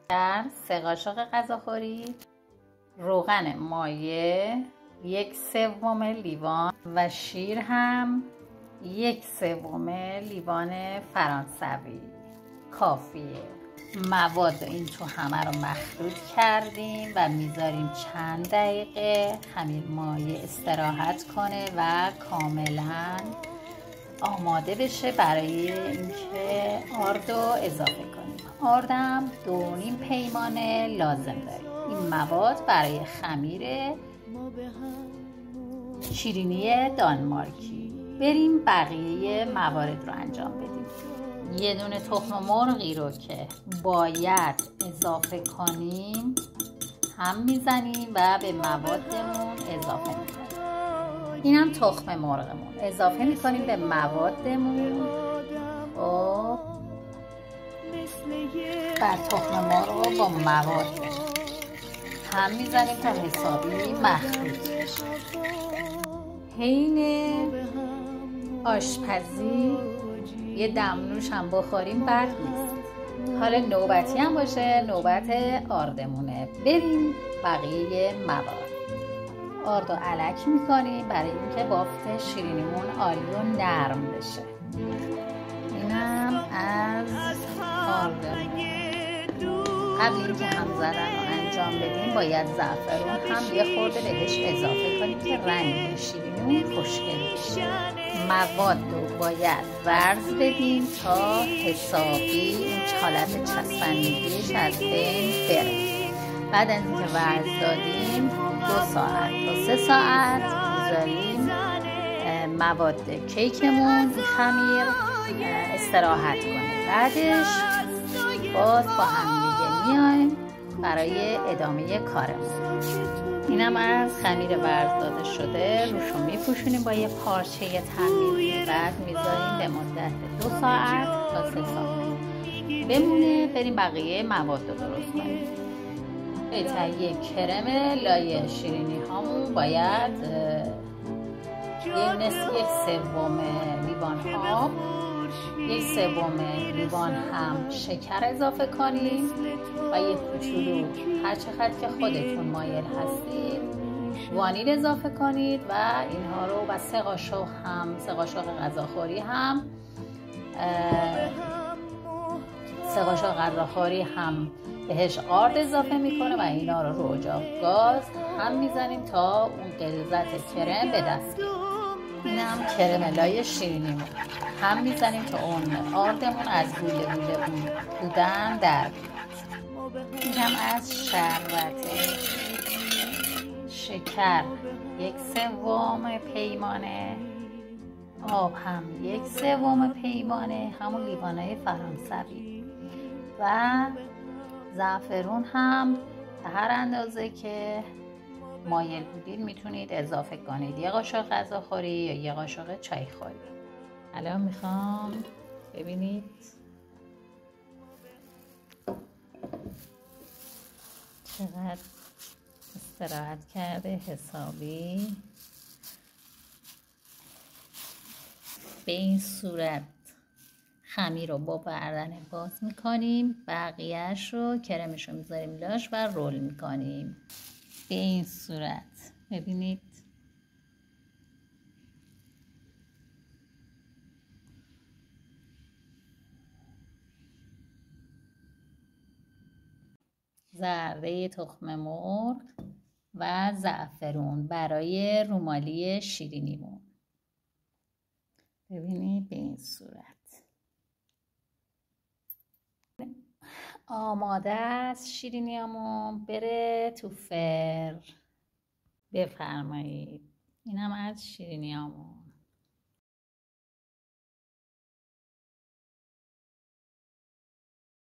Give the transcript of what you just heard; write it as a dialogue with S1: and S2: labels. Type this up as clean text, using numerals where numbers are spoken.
S1: در 3 قاشق غذاخوری، روغن مایع 1/3 لیوان و شیر هم 1/3 لیوان فرانسوی کافیه. مواد این تو همه رو مخلوط کردیم و میذاریم چند دقیقه خمیر مایع استراحت کنه و کاملا آماده بشه برای اینکه آرد رو اضافه کنیم. آردم 2.5 پیمانه لازم داریم. این مواد برای خمیر شیرینی دانمارکی. بریم بقیه موارد رو انجام بدیم. یه دونه تخم مرغی رو که باید اضافه کنیم هم میزنیم و به موادمون اضافه میکنیم. اینم تخم مرغمون اضافه میکنیم به موادمون. خب بعد تخم مرغ رو با مواد هم میزنیم تا حسابی مخلوط بشه. حین آشپزی یه دمنوش هم بخوریم بد نیست. حالا نوبتی هم باشه نوبت آردمونه. بریم بقیه مواد. آرد و الک میکنیم برای اینکه بافت شیرینیمون عالی و نرم بشه. اینم از آردمون. قبل اینکه هم زدن رو انجام بدیم باید زعفرون هم یه خورده بهش اضافه کنیم که رنگ شیرینیمون خوشگل بشه. مواد رو باید ورز بدیم تا حسابی اون حالت چسبندگیش از بین بره. بعد از اینکه ورز دادیم 2 ساعت تا 3 ساعت میذاریم مواد کیکمون خمیر استراحت کنه. بعدش باز با هم دیگه میایم برای ادامه کارمون. اینم از خمیر ورز داده شده. روشو میپوشونیم با یه پارچه تمیز. بعد میذاریم به مدت 2 ساعت تا 3 ساعت بمونه. بریم بقیه مواد رو درست کنیم. تهیه کرم لایه شیرینی هامون باید 1/3 لیوان آب، 1/3 لیوان هم شکر اضافه کنیم و یه کوچولو هر چقدر که خودتون مایل هستید وانیل اضافه کنید و اینها رو و 3 قاشق غذاخوری هم 3 قاشق غذاخوری هم بهش آرد اضافه میکنه و اینا رو اجاق گاز هم میزنیم تا اون غلظت کرم به دست بیاد. اینم کرم لایه شیرینیمون هم میزنیم تا اون آردمون از گوله بودن در بیاد. اینم از شربت شکر 1/3 پیمانه، آب هم 1/3 پیمانه همون لیوانای فرانسوی و زعفرون هم به هر اندازه که مایل بودید میتونید اضافه کنید. 1 قاشق غذاخوری یا 1 قاشق چای خوری. الان میخوام ببینید چقدر استراحت کرده حسابی. به این صورت خمیر رو با بردن باز میکنیم. بقیهش رو کرمش رو میذاریم لاش و رول میکنیم. به این صورت ببینید ذره تخم مرغ و زعفرون برای رومالی شیرینیمون. ببینید به این صورت آماده است شیرینیامون. بره تو فرن. بفرمایید. اینم از شیرینیامون.